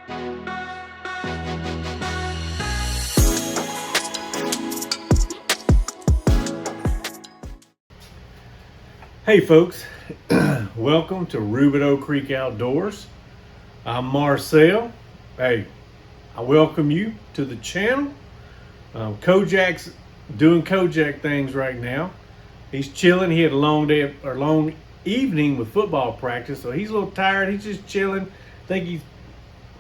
Hey folks, welcome to Rubidoux Creek Outdoors. I'm Marcel. Hey, I welcome you to the channel. Kojak's doing Kojak things right now. He's chilling. He had a long day or long evening with football practice, so he's a little tired. He's just chilling. I think he's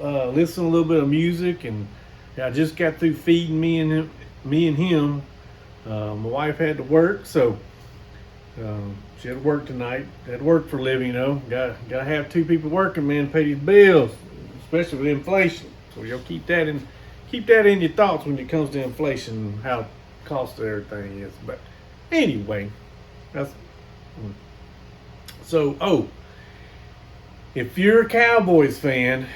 listening to a little bit of music, and I just got through feeding me and him. My wife had to work, so she had to work tonight. Had to work for a living, you know. Gotta have two people working, man, to pay these bills, especially with inflation. So you'll keep that in your thoughts when it comes to inflation and how cost of everything is. But anyway, that's so. Oh, if you're a Cowboys fan,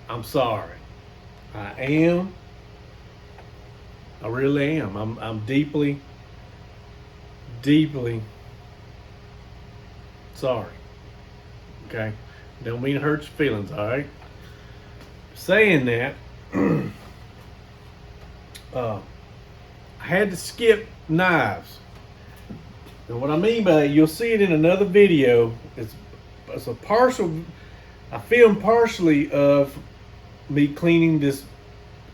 I'm sorry. I really am. I'm deeply sorry. Okay, don't mean to hurt your feelings. All right. Saying that, I had to skip knives, and what I mean by that, you'll see it in another video. It's a partial. I filmed partially of me cleaning this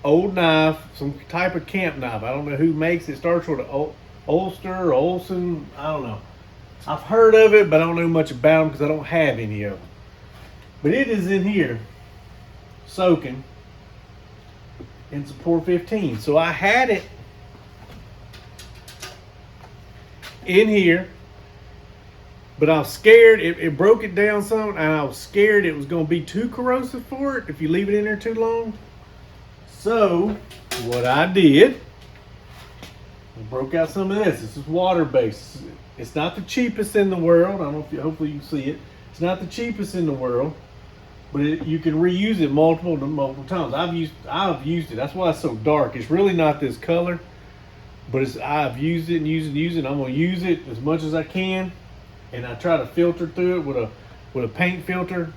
old knife, some type of camp knife. I don't know who makes it. It starts with an Ulster or Olson, I don't know. I've heard of it, but I don't know much about them because I don't have any of them. But it is in here, soaking in some Pour 15. So I had it in here, but I was scared. It broke it down some, and I was scared it was going to be too corrosive for it if you leave it in there too long. So what I did, I broke out some of this. This is water-based. It's not the cheapest in the world. I don't know if you, hopefully you see it. It's not the cheapest in the world, but you can reuse it multiple times. I've used it. That's why it's so dark. It's really not this color, but I've used it and used it. I'm gonna use it as much as I can, and I try to filter through it with a paint filter,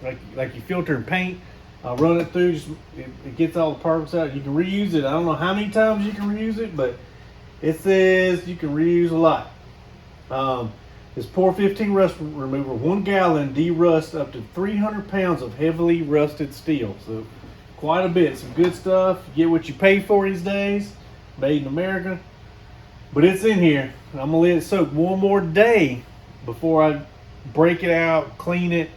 like you filter in paint. I'll run it through. It gets all the particles out. You can reuse it. I don't know how many times you can reuse it, but it says you can reuse a lot. This Pour 15 rust remover, 1 gallon, de-rust up to 300 pounds of heavily rusted steel. So quite a bit. Some good stuff. You get what you pay for these days. Made in America. But it's in here. I'm gonna let it soak one more day before I break it out, clean it,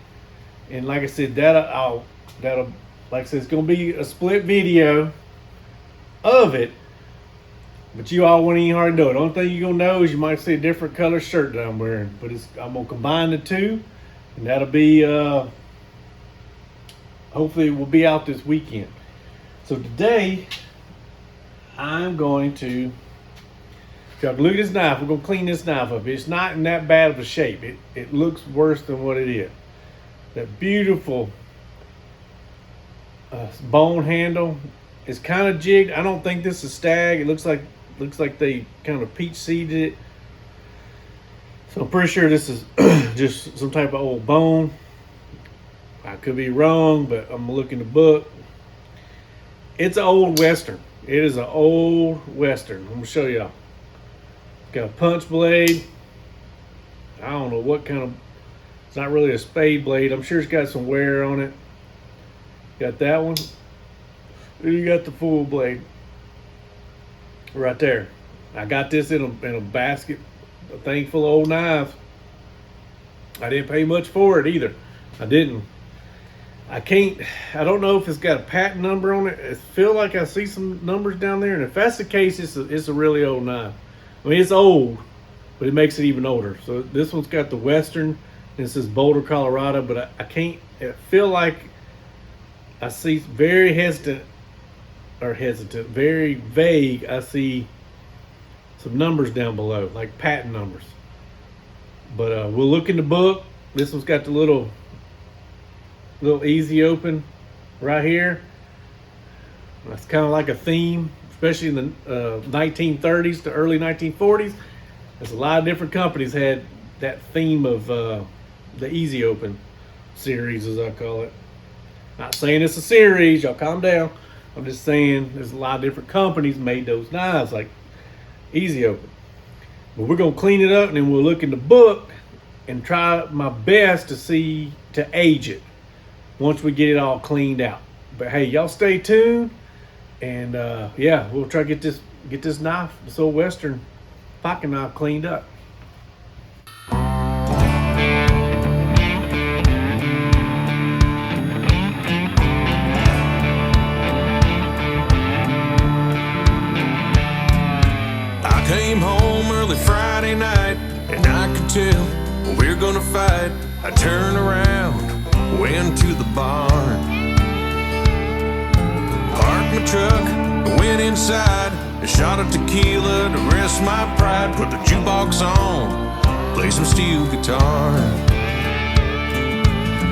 and like I said, that'll like I said, it's gonna be a split video of it. But you all won't even hardly know it. The only thing you're gonna know is you might see a different color shirt that I'm wearing. But I'm gonna combine the two, and that'll be hopefully it will be out this weekend. So today I'm going to look at this knife. We're gonna clean this knife up. It's not in that bad of a shape. It looks worse than what it is. That beautiful bone handle is kind of jigged. I don't think this is stag. It looks like they kind of peach seeded it. So I'm pretty sure this is just some type of old bone. I could be wrong, but I'm gonna look in the book. It's an old Western. It is an old Western. I'm gonna show y'all. Got a punch blade. I don't know what kind of. It's not really a spade blade. I'm sure it's got some wear on it. Got that one. You got the full blade right there. I got this in a basket, a thing full of old knives. I didn't pay much for it either. I didn't. I don't know if it's got a patent number on it. I feel like I see some numbers down there, and if that's the case, it's a really old knife. I mean, it's old, but it makes it even older. So this one's got the Western, and it says Boulder, Colorado, but I feel like I see very very vague. I see some numbers down below, like patent numbers. But we'll look in the book. This one's got the little easy open right here. That's kind of like a theme, especially in the 1930s to early 1940s. There's a lot of different companies had that theme of the easy open series, as I call it. Not saying it's a series, y'all calm down. I'm just saying there's a lot of different companies made those knives, like Easy Open. But we're gonna clean it up and then we'll look in the book and try my best to age it once we get it all cleaned out. But hey, y'all stay tuned, and yeah, we'll try to get this knife, this old Western pocket knife, cleaned up. I came home early Friday night, and I could tell we're gonna fight. I turned around, went to the barn, parked my truck, went inside, a shot of tequila to rest my pride, put the jukebox on, play some steel guitar.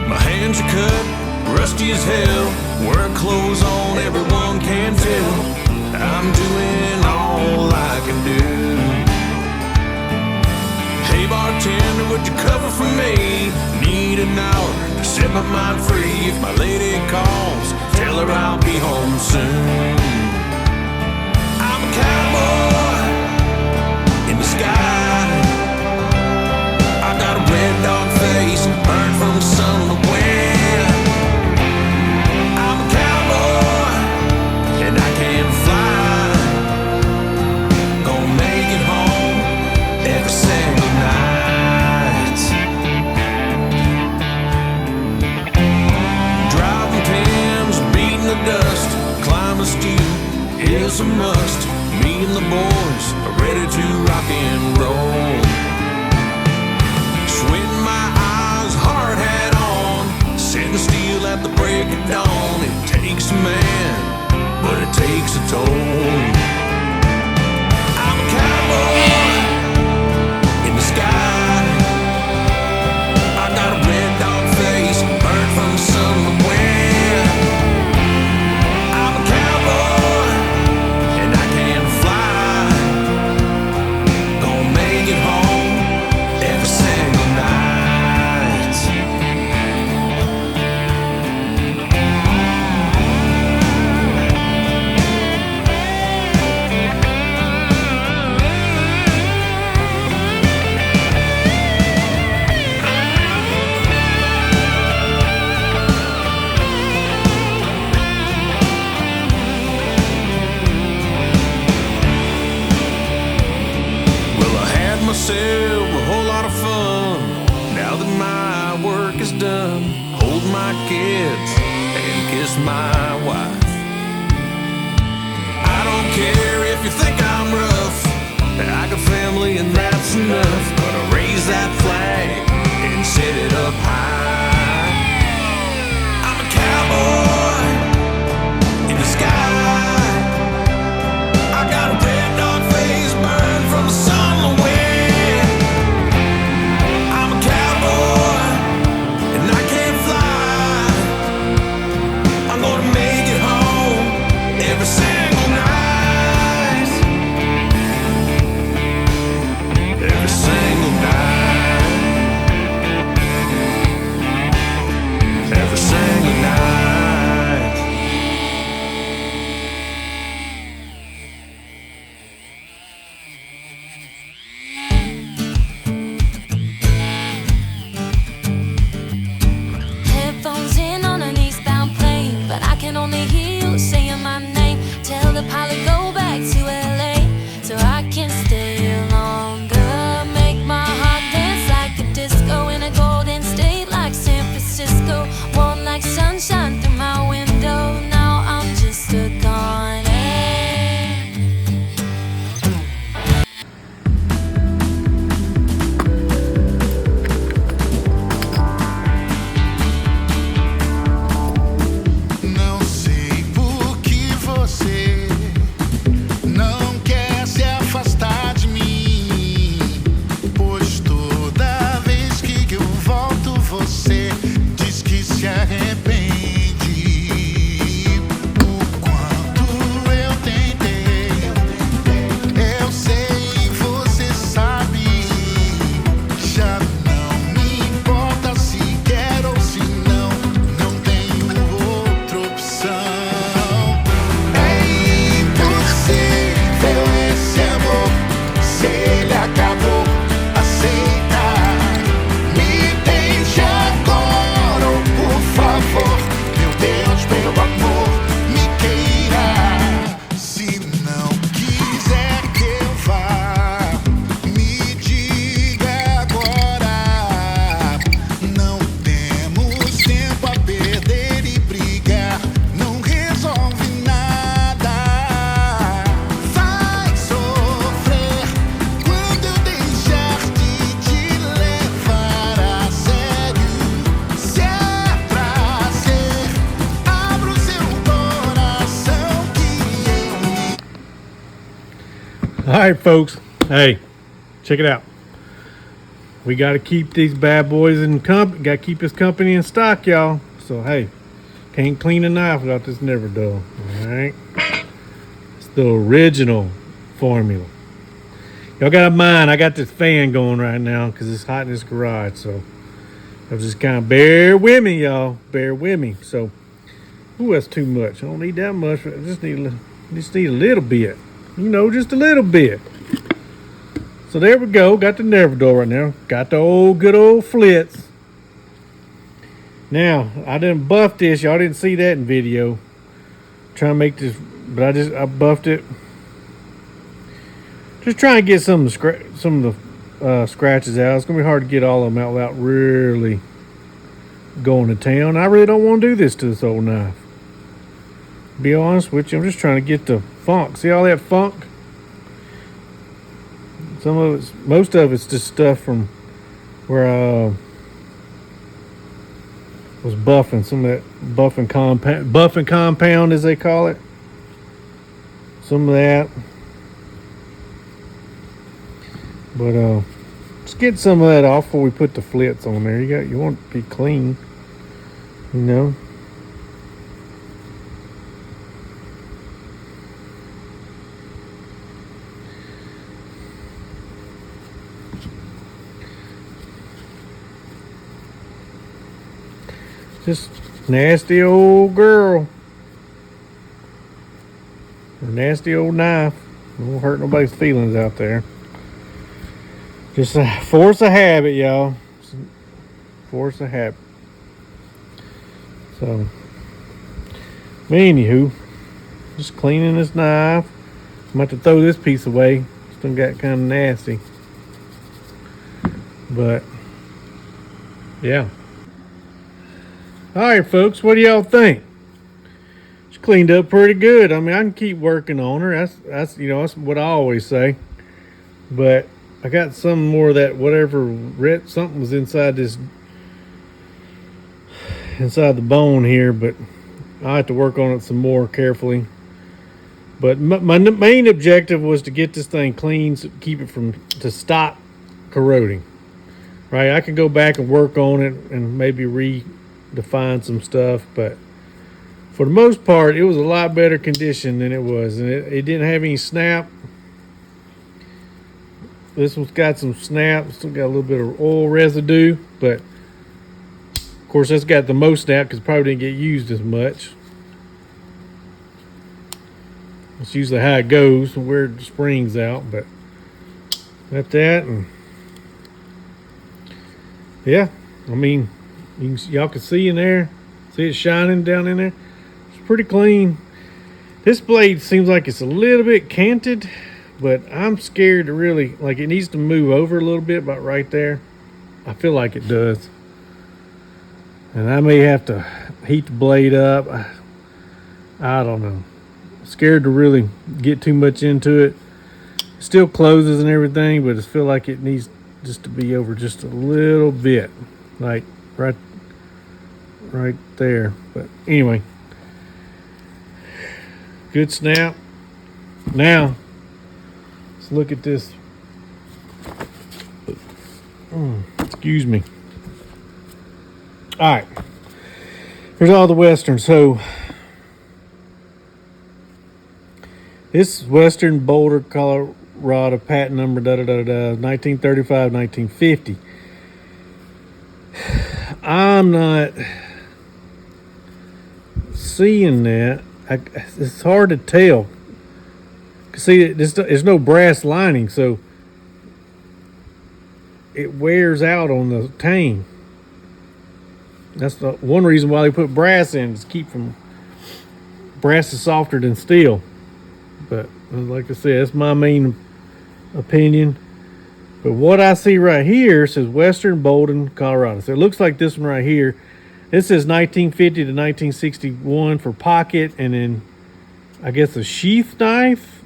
My hands are cut, rusty as hell, wear clothes on, everyone can tell I'm doing all I can do. Hey bartender, would you cover for me? Need an hour to set my mind free. If my lady calls, tell her I'll be home soon. I'm a cowboy in the sky. I got a red dog face, burned from the sun and the wind. I'm a cowboy and I can fly. Gonna make it home every single night. Driving Timbs, beating the dust, climbing steel is a must. Me and the boys are ready to rock and roll. Squinting my eyes, hard hat on, sitting still at the break of dawn. It takes a man, but it takes a toll. I'm a cowboy in the sky. I got a red dog face, burned from the sun and the wind. I'm a cowboy and I can fly. Gonna make it home every single night. Myself a whole lot of fun. Now that my work is done, hold my kids and kiss my wife. I don't care if you think I'm rough, I got family and that's enough. Gonna raise that flag and set it up high. I'm a cowboy in the sky. I got a red dog face, burned from the sun and the wind. Every single night, every single night, every single night. Headphones in on an eastbound plane, but I can only hear you saying my name. Tell the pilot go back to LA so I can stay longer. Make my heart dance like a disco in a golden state like San Francisco. Warm like sunshine through my window. Now I'm just a goner. Não sei por que você não quer se afastar de mim, pois toda vez que eu volto você diz que se arrepende. O quanto eu tentei, eu sei, você sabe. Já não me importa se quer ou se não, não tenho right, folks. Hey, check it out. We got to keep these bad boys in company. Got to keep this company in stock, y'all. So, hey, can't clean a knife without this never dull. All right. It's the original formula. Y'all got to mind, I got this fan going right now because it's hot in this garage. So, I'll just kind of bear with me, y'all. Bear with me. So, ooh, that's too much. I don't need that much. I just need a little bit. You know, just a little bit. So there we go. Got the never dull right now. Got the good old flits. Now, I didn't buff this. Y'all didn't see that in video. Trying to make this, but I buffed it. Just trying to get some of the scratches out. It's gonna be hard to get all of them out without really going to town. I really don't want to do this to this old knife. Be honest with you, I'm just trying to get the funk. See all that funk? Most of it's just stuff from where I was buffing. Some of that buffing compound, as they call it. Some of that. But let's get some of that off before we put the flits on there. You want it to be clean, you know. Just nasty old girl. A nasty old knife. Won't hurt nobody's feelings out there. Just a force of habit, y'all. Force of habit. So, anywho, just cleaning this knife. I'm about to throw this piece away. Still got kind of nasty. But, yeah. Alright, folks, what do y'all think? She cleaned up pretty good. I mean, I can keep working on her. That's what I always say. But I got some more of that something was inside the bone here, but I have to work on it some more carefully. But my main objective was to get this thing clean, so keep it to stop corroding. Right, I can go back and work on it and maybe redefine some stuff, but for the most part, it was a lot better condition than it was, and it didn't have any snap. This one's got some snap, still got a little bit of oil residue, but of course that's got the most snap because it probably didn't get used as much. That's usually how it goes, where it springs out, but got that, and yeah, I mean, y'all can see in there, see it shining down in there. It's pretty clean. This blade seems like it's a little bit canted, but I'm scared to really, like, it needs to move over a little bit, about right there. I feel like it does. And I may have to heat the blade up. I don't know. Scared to really get too much into it. Still closes and everything, but I feel like it needs just to be over just a little bit. Like right there. But anyway. Good snap. Now, let's look at this. Excuse me. All right. Here's all the Westerns. So, this is Western Boulder, Colorado, patent number, 1935, 1950. I'm not seeing that. It's hard to tell. See, there's no brass lining, so it wears out on the tang. That's the one reason why they put brass in, is to keep from. Brass is softer than steel. But like I said, that's my main opinion. But what I see right here says Western Boulder, Colorado. So it looks like this one right here. This says 1950 to 1961 for pocket, and then I guess a sheath knife.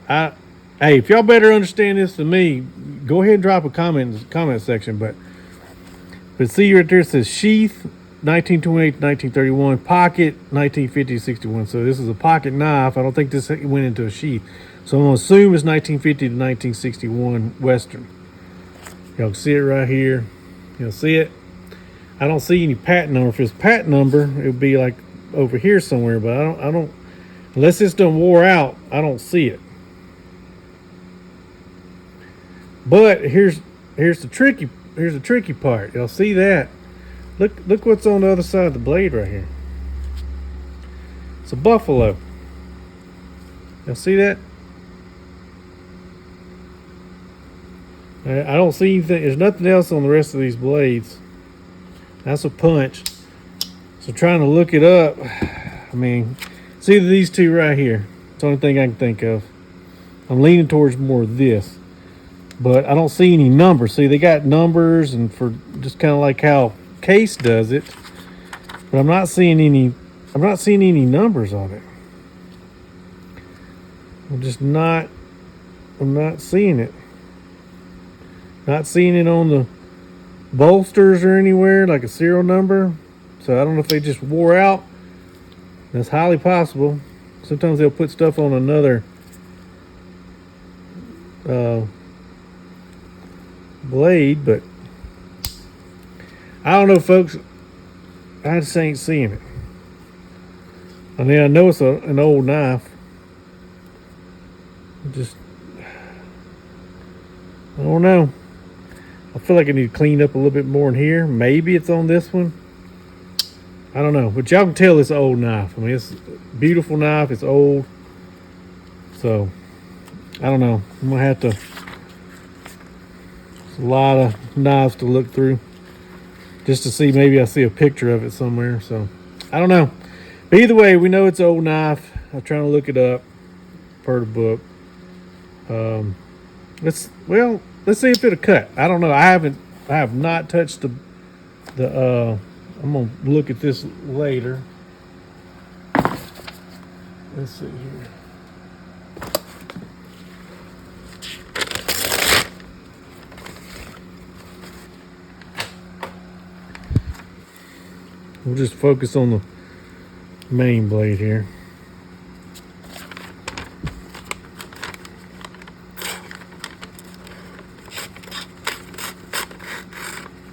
Hey, if y'all better understand this than me, go ahead and drop a comment in the comment section. But see right there, it says sheath 1928 to 1931, pocket 1950 to 61. So this is a pocket knife. I don't think this went into a sheath. So I'm gonna assume it's 1950 to 1961 Western. Y'all can see it right here. You'll see it. I don't see any patent number. If it's patent number, it would be like over here somewhere, but I don't unless it's done wore out, I don't see it. But here's the tricky part. Y'all see that? Look what's on the other side of the blade right here. It's a buffalo. Y'all see that? I don't see anything. There's nothing else on the rest of these blades. That's a punch. So trying to look it up, I mean, it's either these two right here. It's the only thing I can think of. I'm leaning towards more of this, but I don't see any numbers. See, they got numbers, and for just kind of like how Case does it, but I'm not seeing any. I'm not seeing any numbers on it. I'm not seeing it. Not seeing it on the bolsters or anywhere, like a serial number. So I don't know if they just wore out. That's highly possible. Sometimes they'll put stuff on another blade, but I don't know, folks. I just ain't seeing it. I mean, I know it's an old knife. I don't know. I feel like I need to clean up a little bit more in here. Maybe it's on this one. I don't know. But y'all can tell it's an old knife. I mean, it's a beautiful knife. It's old. So, I don't know. I'm going to have to... It's a lot of knives to look through. Just to see, maybe I see a picture of it somewhere. So, I don't know. But either way, we know it's an old knife. I'm trying to look it up per the book. Let's see if it'll cut. I don't know. I have not touched the I'm gonna look at this later. Let's see here. We'll just focus on the main blade here.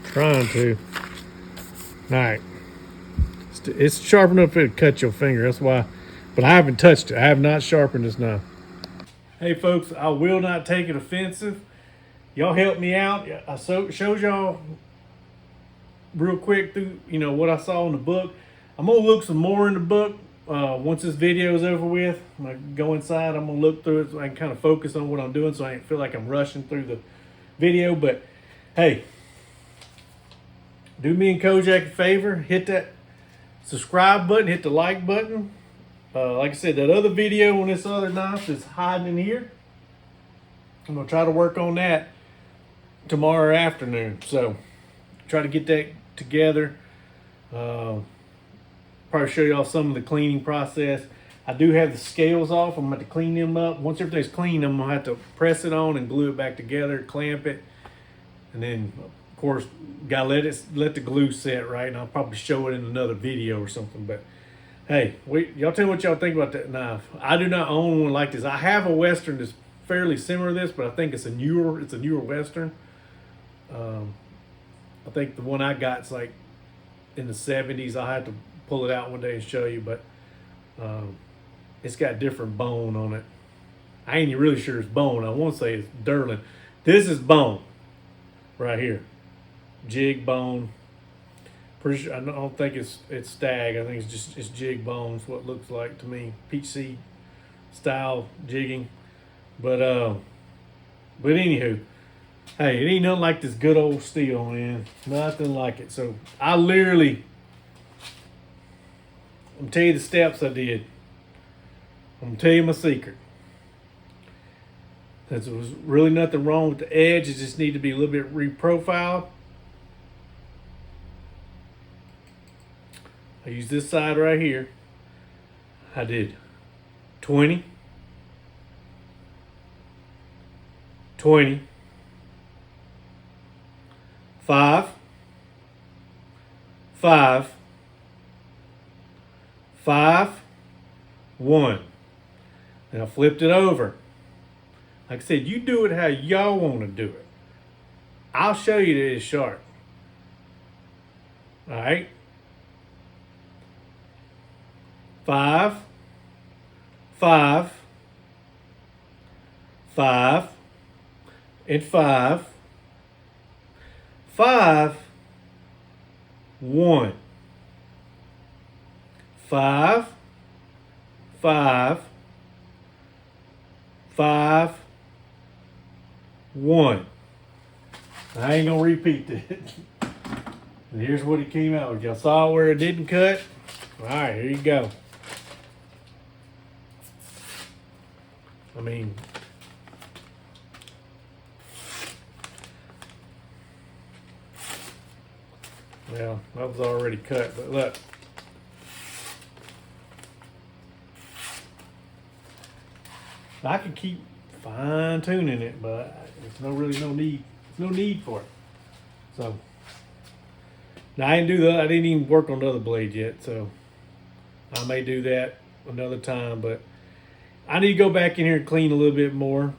Trying to. All right. It's sharp enough to cut your finger. That's why. But I haven't touched it. I have not sharpened this knife. Hey, folks, I will not take it offensive. Y'all help me out. I showed y'all real quick through, what I saw in the book. I'm going to look some more in the book. Once this video is over with, I'm going to go inside. I'm going to look through it so I can kind of focus on what I'm doing so I don't feel like I'm rushing through the video. But, hey, do me and Kojak a favor, hit that subscribe button, hit the like button. Like I said, that other video on this other knife is hiding in here. I'm going to try to work on that tomorrow afternoon. So, try to get that together. Probably show y'all some of the cleaning process. I do have the scales off. I'm going to have to clean them up. Once everything's clean, I'm going to have to press it on and glue it back together, clamp it, and then... Of course, gotta let the glue set right, and I'll probably show it in another video or something. But hey, y'all tell me what y'all think about that knife. I do not own one like this. I have a Western that's fairly similar to this, but I think it's a newer Western. I think the one I got's like in the 70s. I'll have to pull it out one day and show you, but it's got different bone on it. I ain't really sure it's bone. I want to say it's Durlin. This is bone right here. Jig bone. Pretty sure, I don't think it's stag. I think it's jig bones. What it looks like to me, peach seed style jigging. But anywho, hey, it ain't nothing like this good old steel, man. Nothing like it. So I'm gonna tell you the steps I did. I'm gonna tell you my secret. There was really nothing wrong with the edge. It just needed to be a little bit reprofiled. I used this side right here. I did 20, 20, 5, 5, 5, 1. Then I flipped it over. Like I said, you do it how y'all want to do it. I'll show you that it's sharp. All right. 5, 5, 5, and 5, 5, 1, 5, 5, 5, 1. I ain't gonna repeat that. And here's what it came out with. Y'all saw where it didn't cut? All right, here you go. I mean, well, that was already cut, but look. I could keep fine tuning it, but there's no need for it. So now I didn't even work on the other blade yet, so I may do that another time, but I need to go back in here and clean a little bit more.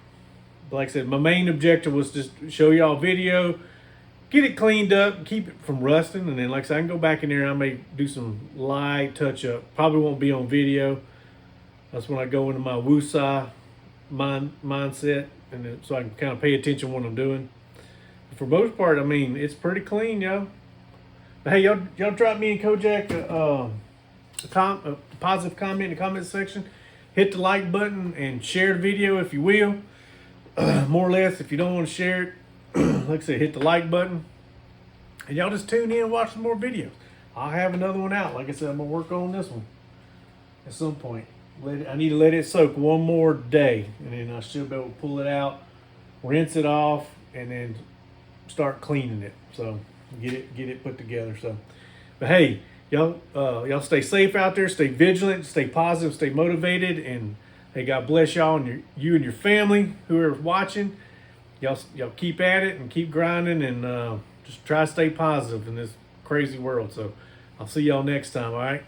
But like I said, my main objective was just show y'all video, get it cleaned up, keep it from rusting, and then like I said, I can go back in there and I may do some light touch up. Probably won't be on video. That's when I go into my WWII mindset, and then, so I can kind of pay attention to what I'm doing. But for most part, I mean, it's pretty clean, y'all. But hey, y'all drop me and Kojak a positive comment in the comment section. Hit the like button and share the video if you will. More or less, if you don't want to share it, like I said, hit the like button. And y'all just tune in and watch some more videos. I'll have another one out. Like I said, I'm going to work on this one at some point. I need to let it soak one more day, and then I should be able to pull it out, rinse it off, and then start cleaning it. So get it put together. So, but hey, y'all stay safe out there, stay vigilant, stay positive, stay motivated, and hey, God bless y'all and you and your family who are watching. Y'all keep at it and keep grinding, and just try to stay positive in this crazy world. So I'll see y'all next time. All right.